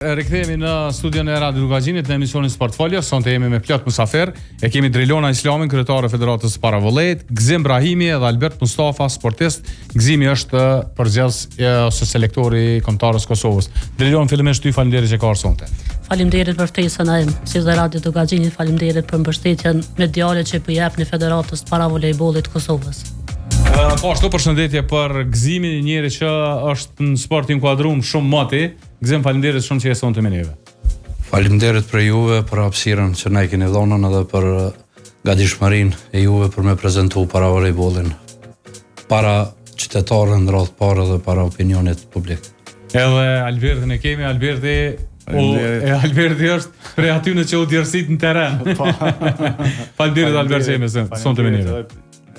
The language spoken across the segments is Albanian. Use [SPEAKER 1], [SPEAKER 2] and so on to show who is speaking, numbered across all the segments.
[SPEAKER 1] Rikthehemi në studion e Radio Dugaxhinit në emisionin Sportfolio. Sonte jemi me plot musafir. E kemi Drilona Islamin, kryetare e Federatës së Paravolejit, Gzim Brahimi dhe Albert Mustafa, sportist. Gzimi është përgjegjës ose selektori i kombëtarës Kosovës. Drilon, fillimisht ty faleminderit që ka ardhur sonte.
[SPEAKER 2] Faleminderit për ftesën e si dhe Radio Dugaxhinit, faleminderit për mbështetjen mediale që po jepni Federatës Paravolejbollit Kosovës.
[SPEAKER 1] Po ashtu përshëndetje për Gzimin, njëri që është në sport inkuadruar shumë moti. Gzim, faleminderit shumë që je sonte me neve.
[SPEAKER 3] Faleminderit për juve, për hapësirën që na e keni dhënë edhe për gatishmërinë e juve për me prezantu paravolejbollin para qytetarëve në radhë parë dhe para opinionit publik.
[SPEAKER 1] Edhe Albertin e kemi, Alberti është prej atyre që u djersit në terren. Faleminderit Albert që jemi sonte me neve.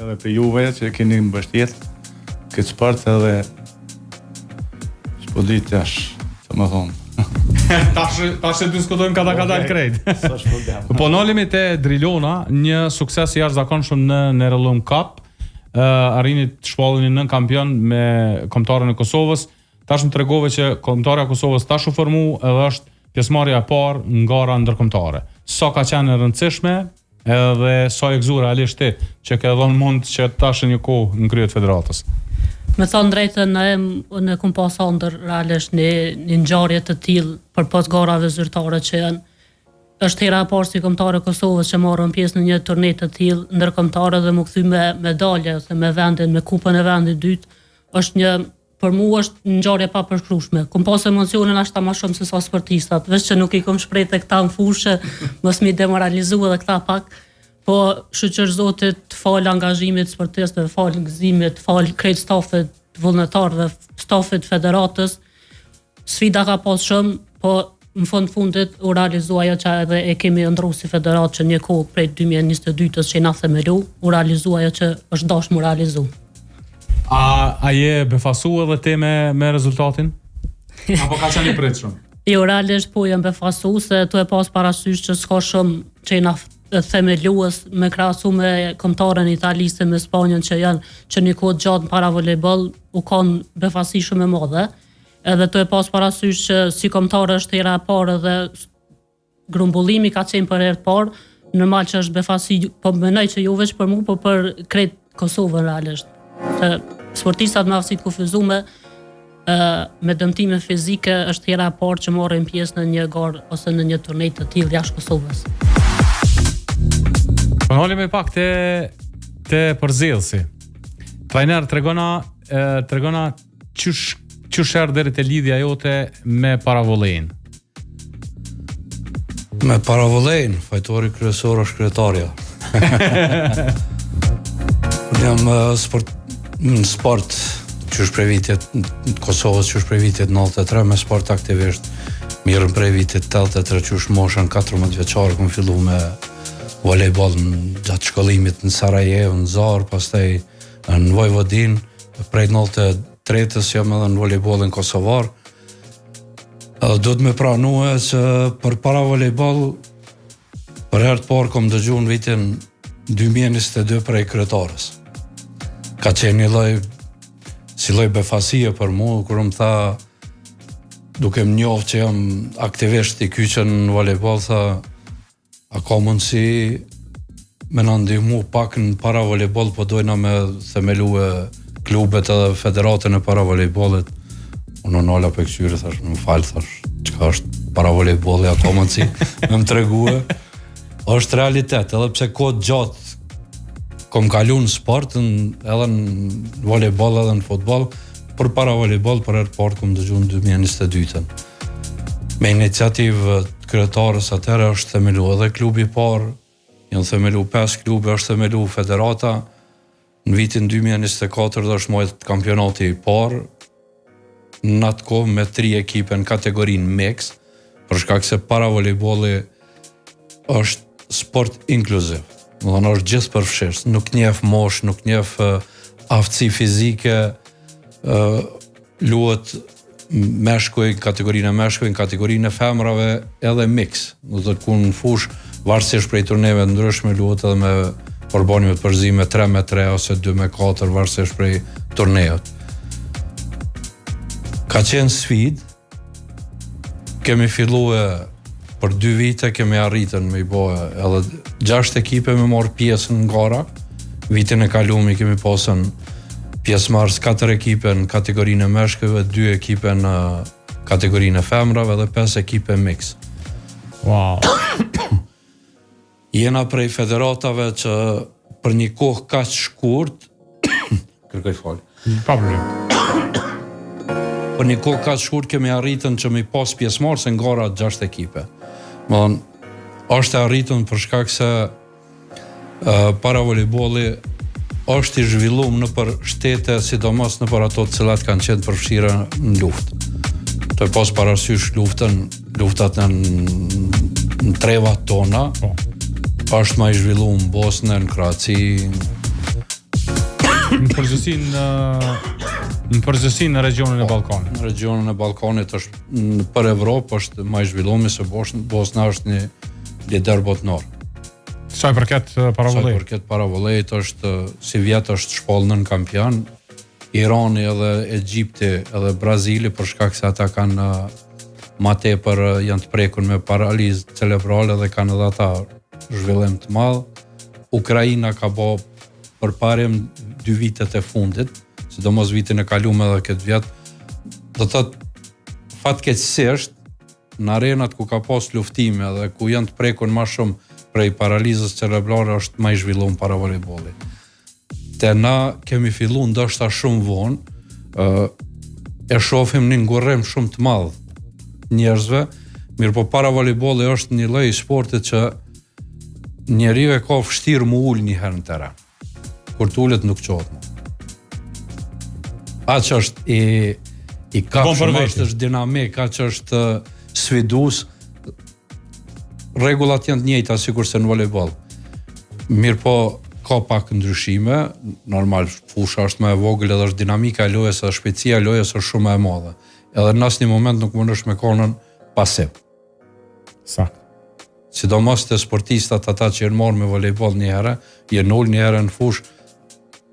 [SPEAKER 4] Edhe për juve që keni mbështet këtë sport edhe s'po di tash, të më thonë.
[SPEAKER 1] Tash e diskutojmë kada krejt. Po nolimi te Drilona, një sukses i jashtëzakonshëm në Nerellum Cup. Arrini të shpalleni nën kampion me kombëtarën e Kosovës. Tash më tregove që kombëtarja e Kosovës tash u formu edhe është pjesëmarrja e parë në gara ndërkombëtare. Sa ka qenë e rëndësishme edhe sa e gëzuar realisht ti që ke dhënë mund që tash një kohë në krye të federatës.
[SPEAKER 2] Me thonë drejtën, në kom pas ndër realisht një ngjarje të tillë për pas garave zyrtare që janë. Është hera e parë si kombëtare e Kosovës që morën pjesë në një turne të tillë ndërkombëtare dhe më kthy me medalje ose me vendin, me kupën e vendit dytë. Për mua është një ngjarje pa përshkrueshme. Kom pas emocionin ashta më shumë se sa sportistat, veç që nuk i kom shpreh tek këta në fushë, mos mi demoralizu edhe këta pak. Po shëqër zotit, të falë angazhimit sportistëve, të falë gëzimit, të falë krejt stafit vullnetar dhe stafit federatës. Sfida ka pas shumë, po në fundit u realizua ajo që edhe e kemi ndru si federatë që një kohë prej 2022-ës që i na themelu, u realizua ajo që është dashur mu realizu.
[SPEAKER 1] A je befasu edhe ti me rezultatin? Apo ka qenë i pritshëm?
[SPEAKER 2] Jo, realisht po jam befasu se tu e pas parasysh që s'ka shumë që i na themelues me krahasu me kombëtarën italisë me Spanjën që një kohë gjatë në paravolejboll u kanë befasi shumë e madhe. Edhe tu e pas parasysh që si kombëtarë është hera e parë dhe grumbullimi ka qenë për herë të parë, normal që është befasi, po mendoj që jo veç për mua, po për krejt Kosovën realisht. Se sportistat me aftësi të kufizuar me dëmtime fizike është hera e parë që morrin pjesë në një garë ose në një turnej të tillë jashtë Kosovës.
[SPEAKER 1] Po nolimi pak te përzellësi. Trajner, tregona çush erdhi deri te lidhja jote me paravolejin.
[SPEAKER 3] Me paravolejin, fajtori kryesor është kryetarja. Jam në sport që është prej vitit në Kosovës, që është prej vitit 93 me sport aktivisht, mirën prej vitit 83 që është moshën 14 vjeçare, kom fillu me volejboll gjatë shkollimit në Sarajevo, në Zar, pastaj në Vojvodin, prej 93-ës jam edhe në volejbollin kosovar. Do të me pranue se për para volejboll, për herë të parë kom dëgju në vitin 2022 prej kryetarës. Ka qenë si lloj befasie për mua, kur më tha, duke më njohë që jam aktivisht i kyçën në volejboll, tha, a ka mundësi me na ndihmu pak në paravolejboll, po dojna me themelue klubet edhe federatën e paravolejbollit. Unë nala për këqyre, thash, më falë, thash, çka është paravolejbolli, a ka mundësi me më tregue. Është realitet, edhe pse kohë gjatë kom kalu në sport, edhe në volejboll edhe në futboll, për paravolejboll për herë parë kom dëgju në 2022-ën. Me iniciativë kryetarës atëherë është themelu edhe klubi i parë, janë themelu 5 klube, është themelu federata, në vitin 2024 dhe është mojt kampionati i parë, në atë kohë me 3 ekipe në kategorinë mix, për shkak se paravolejbolli është sport inkluziv. Do të thonë është gjithë përfshirës, nuk njeh moshë, nuk njeh aftësi fizike, luhet meshkuj, kategorinë e meshkuj, kategorinë e femrave edhe mix. Do të thotë në fush, varësisht prej turneve ndryshme luhet edhe me përbërje me përzime 3-3 ose 2-4 varësisht prej turneut. Ka qenë sfidë, kemi filluar për 2 vite, kemi arritën me i bëhe edhe 6 ekipe me marrë pjesën në gara. Vitin e kaluar kemi pasën pjesëmarrës 4 ekipe në kategorinë e meshkujve, 2 ekipe në kategorinë e femrave dhe 5 ekipe mix.
[SPEAKER 1] Wow.
[SPEAKER 3] Jena prej federatave që për një kohë kaq shkurt kërkoj fal.
[SPEAKER 1] Pa problem.
[SPEAKER 3] Për një kohë kaq shkurt kemi arritën që me pas pjesëmarrës në gara 6 ekipe. Është e arritën për shkak se para volejbolli është i zhvilluar në për shtete, sidomos në për ato të cilat kanë qenë përfshira në luftë. Të pas parasysh luftat në trevat tona, është më i zhvilluar në Bosnë, në Kroaci.
[SPEAKER 1] Në përgjithësi në regionin e Ballkanit.
[SPEAKER 3] Në regionin e Ballkanit është për Evropë është më i zhvilluar se Bosna është një lider botror.
[SPEAKER 1] Sa i përket paravolejit?
[SPEAKER 3] Sa i përket paravolejit është si vjet është shpallën kampion. Irani edhe Egjipti edhe Brazili për shkak se ata kanë ma tepër janë të prekur me paralizë cerebrale dhe kanë edhe ata zhvillim të madh. Ukraina ka bë përparem 2 vitet e fundit, sidomos vitin e kaluar edhe këtë vit. Do të thotë fatkeqësisht në arenat ku ka pas luftime dhe ku janë të prekur më shumë prej paralizës cerebrale është më i zhvilluar paravolejbolli. Te na kemi filluar ndoshta shumë vonë, e shohim një ngurrim shumë të madh njerëzve, mirëpo paravolejbolli është një lloj sporti që njeriu e ka vështirë mu ul një herë në teren. Kur t'ulet nuk qohet më. Aq është i kapshëm, është dinamik, aq është sfidues. Rregullat janë të njëjta sikur se në volejboll. Mirëpo ka pak ndryshime, normal fusha është më e vogël edhe është dinamika e lojës dhe shpejtësia e lojës është shumë më e madhe. Edhe në asnjë moment nuk mundesh me konën pasiv.
[SPEAKER 1] Sakt.
[SPEAKER 3] Sidomos të sportistat ata që janë marrë me volejboll një herë, janë ul një herë në fushë,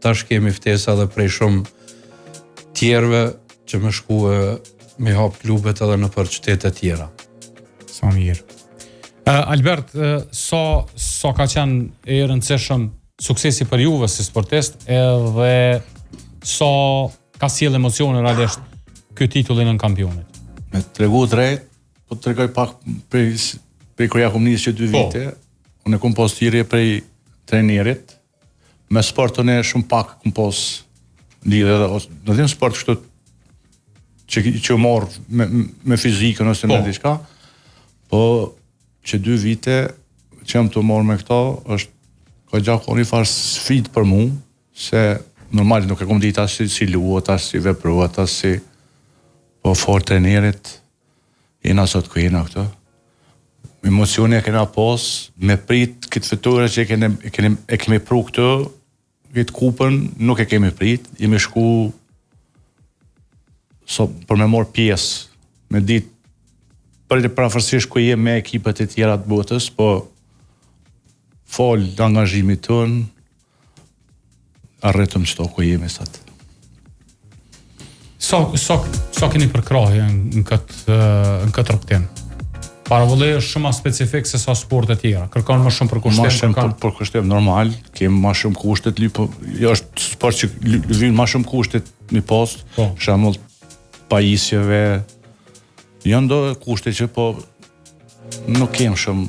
[SPEAKER 3] tash kemi ftesa edhe prej shumë tjerëve që më shkuë me hap klubet edhe në për qytete tjera.
[SPEAKER 1] Sa mirë. Albert, sa ka qenë e rëndësishëm suksesi për juve si sportist edhe sa ka sjell emocione realisht ky titulli në kampionit?
[SPEAKER 4] Me tregu drejt, po të tregoj pak prej kur ja kom nisë që 2 vite, unë kom pas thirrje prej trajnerit, me sportin e shumë pak kom pas lidhje edhe në sport kështu që morr me fizikën ose me diçka, po që 2 vite që jam të morë me këto, është ka gjaku një farë sfidë për mu, se normal nuk e kom ditë as si luat, as si vepruat, as si po for trenerit, jena sot ku jena këto. Emocioni e kena pas, me prit këtë fitore që e kemi pru këto, këtë kupën nuk e kemi prit, jemi shku për me morë pjesë, me ditë për të parafërsisht ku jem me ekipet e tjera të botës, po fol të angazhimit ton, arritëm qëto ku jemi sot.
[SPEAKER 1] Sa keni përkrahje në këtë rrugtim? Paravolleji është shumë më specifik se sa sportet tjera. Kërkon më shumë përkushtim.
[SPEAKER 4] Më shumë përkushtim normal, kem më shumë kushtet është sport që vjen më shumë kushtet mi post, për shembull pajisjeve. Janë do kushte që po nuk kem shumë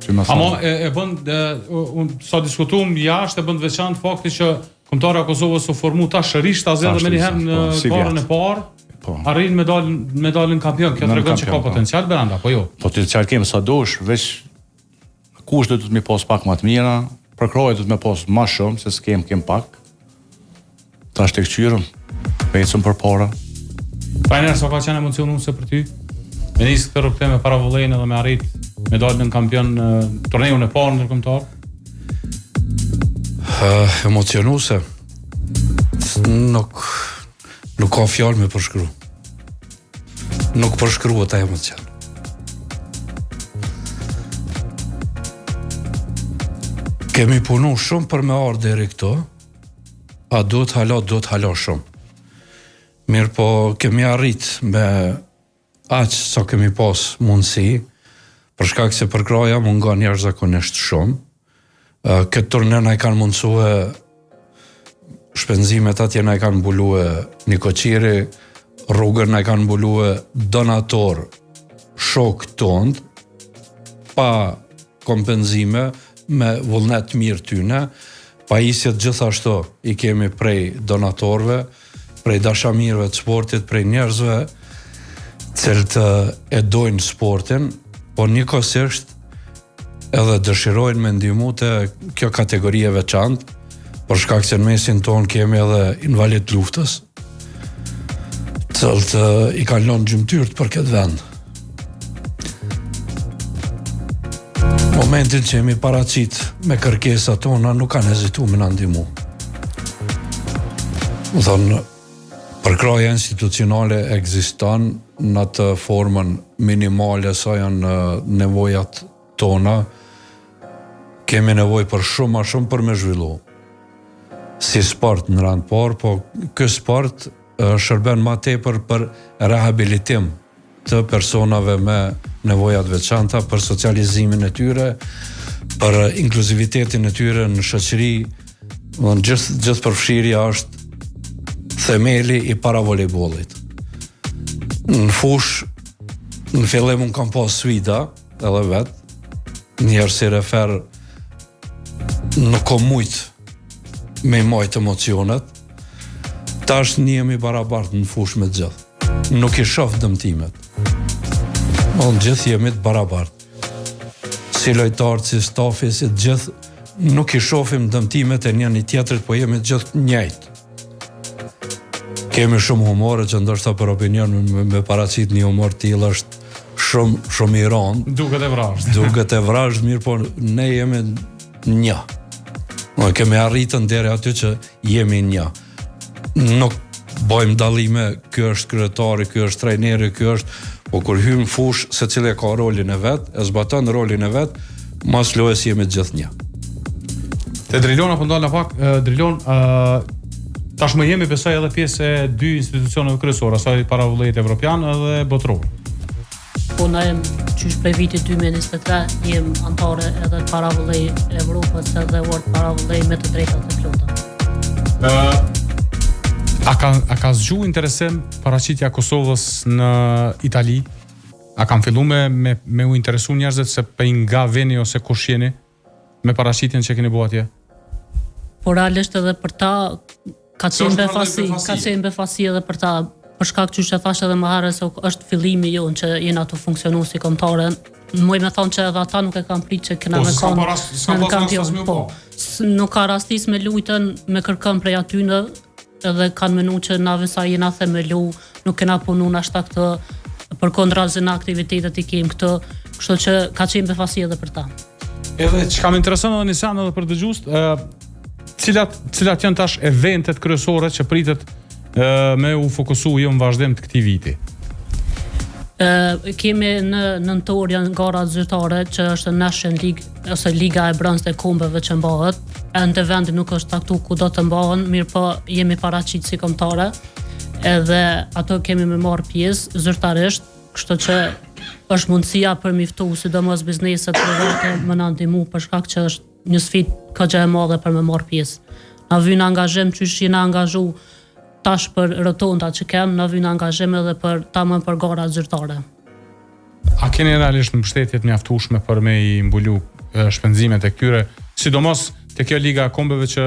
[SPEAKER 4] që më thonë.
[SPEAKER 1] Ama e bën sa diskutuam jashtë e bën veçantë fakti që kombëtare e Kosovës u formu tash rishtas edhe më një herë në garën e parë. Arrin medalën kampion, kjo tregon që ka potencial brenda, po jo.
[SPEAKER 4] Potencial kem sa dosh, veç kushtet do të më pas pak më të mira, përkrahjet do të më pas më shumë se s'kem pak. Tash tek qyrëm, ecëm përpara.
[SPEAKER 1] Trajner, sa ka qenë emocionuese për ty? Me nisë këtë rrugtim me paravolejin edhe me arrit medalën kampion në torneun e parë ndërkombëtar?
[SPEAKER 3] Emocionuese? Nuk ka fjalë me përshkru. Nuk përshkruhet ai emocion. Kemi punu shumë për me ardhur deri këtu, a do të hala shumë. Mirë po kemi arrit me aq sa kemi pas mundësi, për shkak se përkraja mungon jashtëzakonisht shumë. Këtë turne na i kanë mundësue shpenzimet atje na i kanë mbulue Nikoqiri, rrugën na i kanë mbulue donator shok tond, pa kompenzime, me vullnet mirë tyne, pajisjet gjithashtu i kemi prej donatorve, prej dashamirëve të sportit, prej njerëzve cilët e dojnë sportin, po njëkohësisht edhe dëshirojnë me ndihmu të kjo kategorie veçantë, për shkak se në mesin ton kemi edhe invalid luftës, cilët i kanë lënë gjymtyrët për këtë vend. Momentin që jemi paraqit me kërkesat tona, nuk kanë hezitu me na ndihmu. Më thonë, përkraja institucionale ekziston në atë formën minimale sa janë nevojat tona. Kemi nevojë për shumë ma shumë për me zhvillu. Si sport në rand parë, po ky sport shërben ma tepër për rehabilitim të personave me nevojat veçanta, për socializimin e tyre, për inkluzivitetin e tyre në shoqëri. Gjithë përfshirja është themeli i paravolejbollit. Në fush, në fillim unë kam pas sfida, edhe vetë, njerë si refer, nuk kom mujt me majt emocionet, tash një jemi barabart në fush me gjithë. Nuk i shof dëmtimet. Në gjithë jemi të barabart. Si lojtarët, si stafi, si gjithë, nuk i shofim dëmtimet e njëri tjetrit, po jemi gjithë njëjtë. Kemi shumë humore që ndoshta për opinion me paraqit një humor tillë është shumë i rëndë. Duket e vrasht, mirë, po ne jemi një. Kemi arritën deri aty që jemi një. Nuk bëjmë dallime, ky është kryetari, ky është trajneri, ky është, po kur hym fush, secili ka rolin e vet, e zbaton rolin e vet, mas lojës jemi gjithë një.
[SPEAKER 1] Te Drilon apo ndalna pak, Drilon, tashmë jemi besoj edhe pjesë e dy institucioneve kryesore, asaj paravullejit evropian edhe botror.
[SPEAKER 2] Po na jem qysh prej vitit 2023 jem antare edhe paravullej Evropës edhe World Paravullej me të drejtat e plota.
[SPEAKER 1] A ka zgju interesim paraqitja Kosovës në Itali? A kanë fillu me u interesu njerëzit se për nga veni ose kush jeni me paraqitjen që keni bua atje?
[SPEAKER 2] Por realisht edhe për ta ka qenë befasi edhe për ta, për shkak që thash edhe më herë se është fillimi jonë që jena të funksionu si kombëtare. Muj me thonë që edhe ata nuk e kanë prit që kena me konë në kampion. Nuk ka rastis me lujtën me kërkëm prej atyne, edhe kanë menu që na vësa jena themelu, nuk kena punu në ashta këtë për kondralzën në aktivitetet i kemë këtë, kështu që ka qenë befasi edhe për ta.
[SPEAKER 1] Edhe që kam intereson edhe Nisan edhe për dëgjust, cilat janë tash eventet kryesore që pritet me u fokusu jo në vazhdim të këtij viti?
[SPEAKER 2] Kemi në nëntor janë gara zyrtare që është National League ose Liga e Bronzë e Kombeve që mbahet. Ende vendi nuk është taktu ku do të mbahen, mirë po jemi paraqit si kombëtare. Edhe ato kemi me marr pjesë zyrtarisht, kështu që është mundësia për mi ftu sidomos bizneset private më na ndihmu për shkak që është një sfidë kaq e madhe për me marr pjesë. Na vjen angazhim qysh jena angazhu tash për rotonda që kem, na vjen angazhim edhe për tamam për gara zyrtare.
[SPEAKER 1] A keni realisht mbështetje të mjaftueshme për me i mbulu shpenzimet e këtyre, sidomos te kjo liga e kombeve që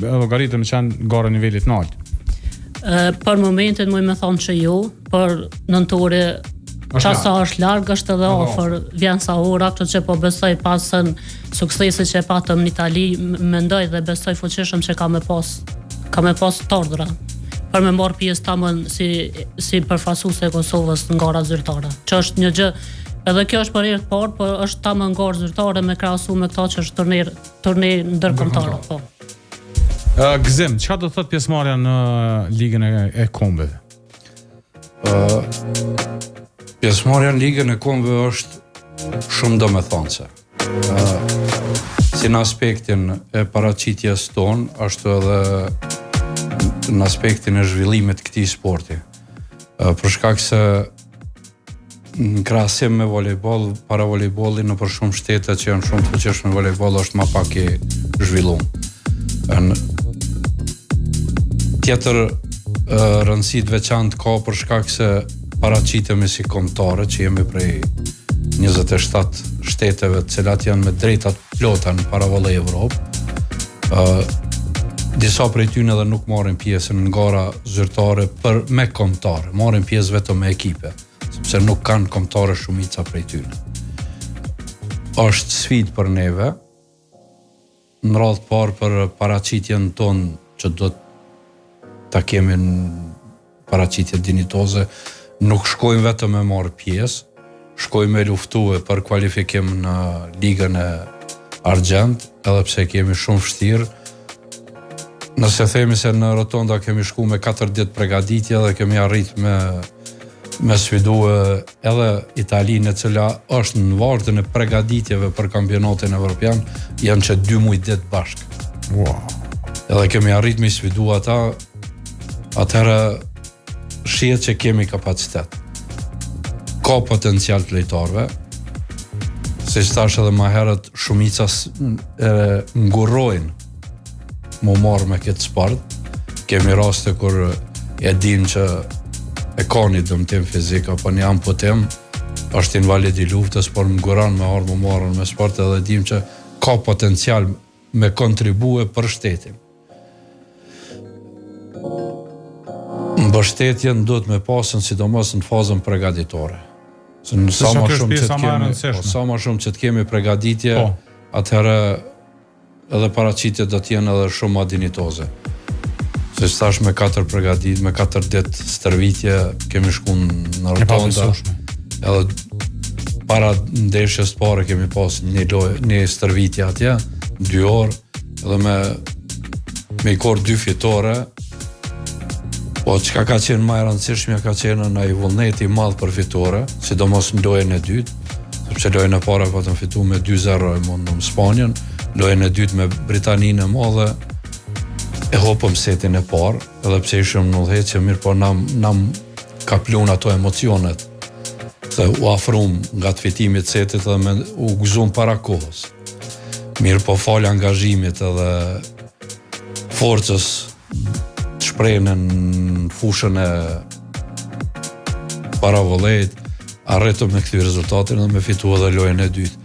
[SPEAKER 1] llogaritën me qenë gara nivelit të lartë?
[SPEAKER 2] Për momentin më thonë që jo, për nëntore qasa është largë, është edhe ofër, vjen sa ora, kështu që po besoj pasën suksesit që e patëm në Itali, mendoj dhe besoj fuqishëm që ka me pas të ardhra për me marrë pjesë tamën si përfaqësuese e Kosovës në gara zyrtare. Që është një gjë, edhe kjo është për herë të parë, por është tamën gara zyrtare me krahasu me këta që është turnej ndërkombëtar, po.
[SPEAKER 1] Gëzim, çka do thot pjesëmarrja në ligën e kombeve?
[SPEAKER 3] Pjesëmarrja në ligën e kombeve është shumë domethënëse. Si në aspektin e paraqitjes tonë, ashtu edhe në aspektin e zhvillimit të këtij sporti. Për shkak se në krahasim me volejboll, para volejbolli në për shumë shtete që janë shumë të fuqishme volejboll është më pak i zhvilluar. Tjetër rëndësi të veçantë ka për shkak se paraqitemi si kombëtare që jemi prej 27 shteteve të cilat janë me drejtat plota në paravolley Evropë. Disa prej tyre edhe nuk marrin pjesë në gara zyrtare për me kombëtare, marrin pjesë vetëm me ekipe, sepse nuk kanë kombëtare shumica prej tyre. Është sfidë për neve, në radhë parë për paraqitjen tonë që do ta kemi në paraqitje dinjitoze, nuk shkojmë vetëm me marrë pjesë, shkojmë me luftue për kualifikim në ligën e argjend, edhe pse kemi shumë vështirë. Nëse themi se në Rotonda kemi shku me 4 ditë përgatitje dhe kemi arrit me sfidue edhe Italinë, e cila është në vartën e përgatitjeve për kampionatin evropian, janë që 2 muaj ditë bashkë.
[SPEAKER 1] Wow.
[SPEAKER 3] Edhe kemi arrit me sfidu ata, atëherë shihet që kemi kapacitet. Ka potencial të lojtarëve, se thash edhe më herët, shumica ngurrojnë mu marrë me këtë sport. Kemi raste kur e dim që e ka një dëmtim fizik apo një amputim, është invalid i luftës, por më nguran me ardhë mu marrën me sport edhe dim që ka potencial me kontribue për shtetin. Mbështetjen duhet me pasën sidomos në fazën përgatitore. Se në sa më shumë që të kemi përgatitje, atëherë edhe paraqitjet do t'jenë edhe shumë ma dinjitoze. Se thash me 4 përgatitje, me 4 ditë stërvitje, kemi shku në Rotonda, edhe para ndeshjes pare kemi pas një stërvitje atje, 2 orë, edhe me i korë 2 fitore. Po çka ka qenë më e rëndësishme ka qenë ai vullneti i madh për fitore, sidomos në lojën e dytë, sepse lojën e parë patëm fitu me 2-0 në Spanjën, lojën e dytë me Britaninë e Madhe e hopëm setin e parë, edhe pse ishëm në udhëheqje mirë, po nam ka plun ato emocionet. Se u afrum nga të fitimit setit edhe u gëzum para kohës. Mirë, po fal angazhimit edhe forcës shprehën në fushën e paravollejit, arritëm me këtë rezultatin dhe me fitu edhe lojën e dytë.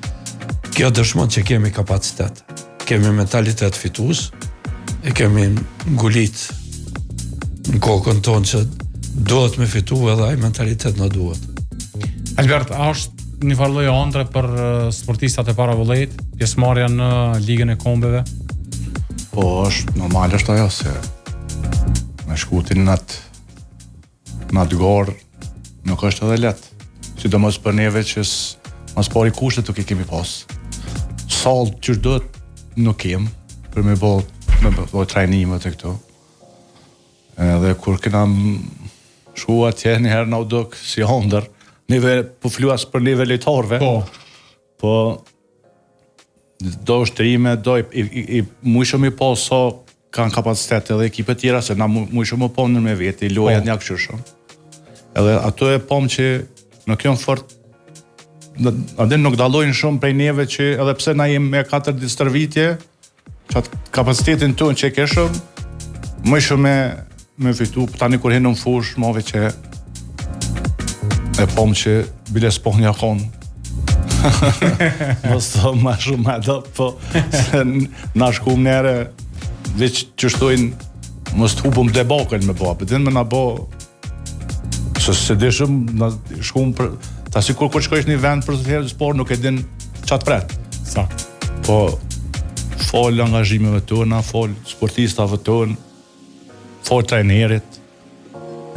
[SPEAKER 3] Kjo dëshmon që kemi kapacitet, kemi mentalitet fitues, e kemi ngulit në kokën tonë që duhet me fitu edhe ai mentalitet në duhet.
[SPEAKER 1] Albert, a është një farë lloj ëndre për sportistat e paravollejit, pjesëmarrja në ligën e kombeve?
[SPEAKER 4] Po, është normal është ajo se me shkutin në atë gorë nuk është edhe letë. Sidomos për neve që mas pari kushtet nuk i kemi pas. Sallë që dhët nuk kem për me bo trajnimet e këto. Edhe kur kena shku atje njëherë në udok si hondër, neve po fluas për neve lejtarve, po do shtrime, do i mujshëm i pas sa kanë kapacitet edhe ekipe tjera, se na mujshëm më pomën me veti, lojat një akëshëshëm. Edhe ato e pomë që nuk janë fort, adin nuk dalojnë shumë prej neve që edhe pse na jem me 4 ditë stërvitje, që atë kapacitetin tonë që e keshëm, mujshëm me fitu, tani kur hinë në fush, move që e pomë që bile s'pohë një konë. Mos të ma shumë ma do, po se na shkum nere veç që shtojnë mos të hupëm debakën me bo, për din me na bo se dishëm shkum për ta sikur kur shkojsh një vend për të herë sport nuk e din qatë pret. Po fol angazhimeve tona, fol sportistave tonë, fol trajnerit,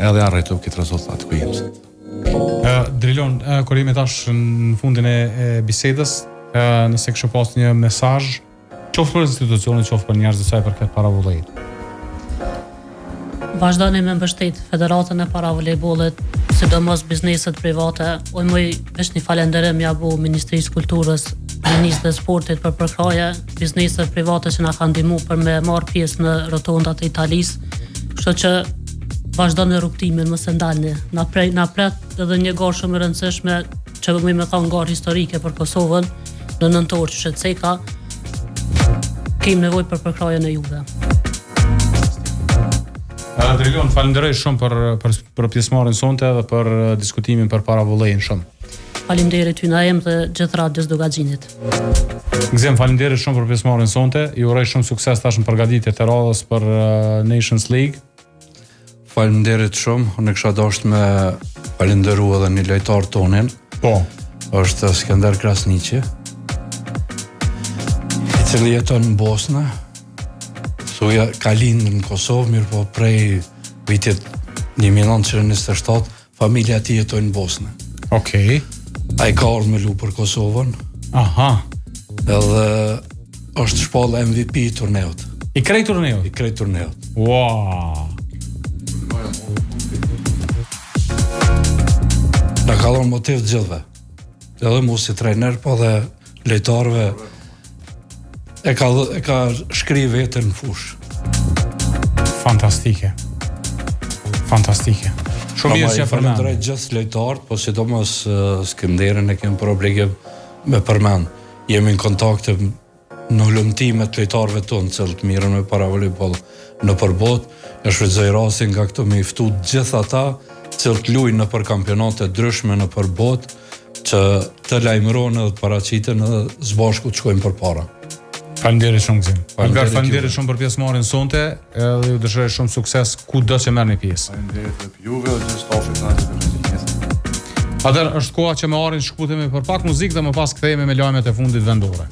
[SPEAKER 4] edhe arritëm këtë rezultat ku jemë sot.
[SPEAKER 1] Drilon, kur jemi tash në fundin e bisedës, nëse kështë pas një mesazh, qoftë për institucionin, qoftë për njerëzit saj për këtë paravollejit.
[SPEAKER 2] Vazhdoni me mbështet Federatën e Paravolejbollit, sidomos bizneset private. Ojmoj veç një falenderim ja bu Ministrisë Kulturës, Ministrisë e Sportit për përkraje, bizneset private që na kanë ndihmu për me marrë pjesë në rotondat e Italisë. Kështu që vazhdo në rrugtimin, mos e ndalni. Na pret edhe një garë shumë e rëndësishme që me ka një garë historike për Kosovën në nëntor që ceka. Kemi nevojë për përkrajen e juve.
[SPEAKER 1] Drilion, falenderoj shumë për pjesëmarrjen sonte dhe për diskutimin për para vullejin shumë.
[SPEAKER 2] Faleminderit ty na em dhe gjithë radios Dogaxhinit.
[SPEAKER 1] Gzem, faleminderit shumë për pjesëmarrjen sonte. Ju uroj shumë sukses tash në përgatitjet e radhës për Nations League.
[SPEAKER 3] Faleminderit shumë. Unë kisha dashur me falenderu edhe një lojtar tonin.
[SPEAKER 1] Po.
[SPEAKER 3] Është Skënder Krasniqi, i cili jeton në Bosnë. Thuja ka lindë në Kosovë, mirë po prej vitit 1927, familja ti jeton në Bosnë.
[SPEAKER 1] Okej.
[SPEAKER 3] Ai ka ardhur me lu për Kosovën.
[SPEAKER 1] Aha.
[SPEAKER 3] Edhe është shpall MVP i turneut.
[SPEAKER 1] I krejt turneut?
[SPEAKER 3] I krejt turneut.
[SPEAKER 1] Wow.
[SPEAKER 3] Na ka dhënë motiv të gjithëve. Edhe mu si trajner, po dhe lojtarëve e ka shkri vetën në fush.
[SPEAKER 1] Fantastike. Fantastike. Shumë mirë që përmend.
[SPEAKER 3] Falenderoj gjithë lojtarët, po sidomos Skënderin e kem për obligim me përmend. Jemi në kontakte në ulëmtimet lojtarëve tonë, cilët mirën me para volejboll në përbot. E shfrytëzoj rastin nga këtu me i ftu gjithë ata cilët luajnë në për kampionate ndryshme në përbot, që të lajmërohen edhe të paraqiten edhe zbashku të shkojnë përpara.
[SPEAKER 1] Faleminderit shumë Gzim. Faleminderit shumë për pjesëmarrjen sonte, edhe ju dëshiroj shumë sukses kudo që merrni pjesë.
[SPEAKER 4] Faleminderit edhe juve dhe stafit të Nacionit.
[SPEAKER 1] Atëherë është koha që me arrin shkputemi për pak muzikë dhe më pas kthehemi me lajmet e fundit vendore.